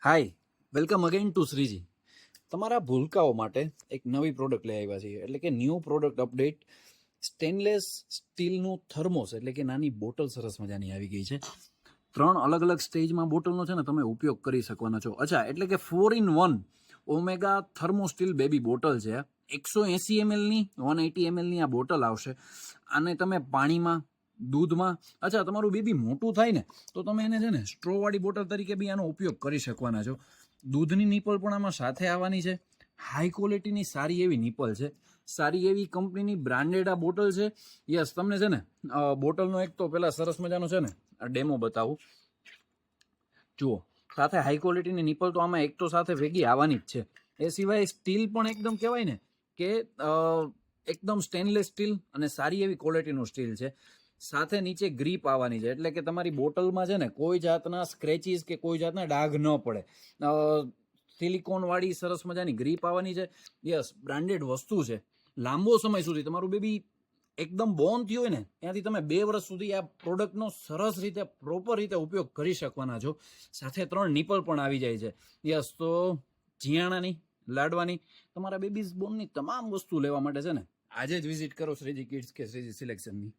Hi, welcome again to Shreeji. તમારા ભૂલકાઓ માટે એક નવી પ્રોડક્ટ લઈ આવ્યા છીએ, એટલે કે ન્યૂ પ્રોડક્ટ અપડેટ. સ્ટેનલેસ સ્ટીલનું થર્મોસ, એટલે કે નાની બોટલ સરસ મજાની આવી ગઈ છે. 3 અલગ અલગ સ્ટેજમાં બોટલનો છે ને તમે ઉપયોગ કરી શકવાના છો. અચ્છા, એટલે કે 4 in 1 omega thermo steel baby bottle છે. 180 mlની 180 mlની આ બોટલ આવશે. આને તમે પાણીમાં, દૂધમાં, અચ્છા તમારું બેબી મોટું થાય ને તો તમે એને છે ને સ્ટ્રોવાળી બોટલ તરીકે બી આનો ઉપયોગ કરી શકવાના છો. દૂધની નિપલ પણ આમાં સાથે આવવાની છે. હાઈ ક્વોલિટીની સારી એવી નિપલ છે. સારી એવી કંપનીની બ્રાન્ડેડ આ બોટલ છે. યસ, તમને છે ને બોટલનો એક તો પેલા સરસ મજાનો છે ને આ ડેમો બતાવું. જુઓ, સાથે હાઈ ક્વોલિટીની નિપલ તો આમાં એક તો સાથે ભેગી આવવાની જ છે. એ સિવાય સ્ટીલ પણ એકદમ કહેવાય ને કે એકદમ સ્ટેનલેસ સ્ટીલ અને સારી એવી ક્વોલિટીનું સ્ટીલ છે. સાથે નીચે ગ્રીપ આવવાની છે, એટલે કે તમારી બોટલમાં છે ને કોઈ જાતના સ્ક્રેચીસ કે કોઈ જાતના ડાઘ ન પડે. સિલિકોન વાળી સરસ મજાની ગ્રીપ આવવાની છે. યસ, બ્રાન્ડેડ વસ્તુ છે. લાંબો સમય સુધી તમારું બેબી એકદમ બોર્ન થયું હોય ને ત્યાંથી તમે 2 વર્ષ સુધી આ પ્રોડક્ટનો સરસ રીતે પ્રોપર રીતે ઉપયોગ કરી શકવાના છો. સાથે 3 નિપલ પણ આવી જાય છે. યસ, તો જીયાણાની, લાડવાની, તમારા બેબીઝ બોર્નની તમામ વસ્તુ લેવા માટે છે ને આજે જ વિઝિટ કરો શ્રીજી કિડ્સ કે શ્રીજી સિલેક્શનની.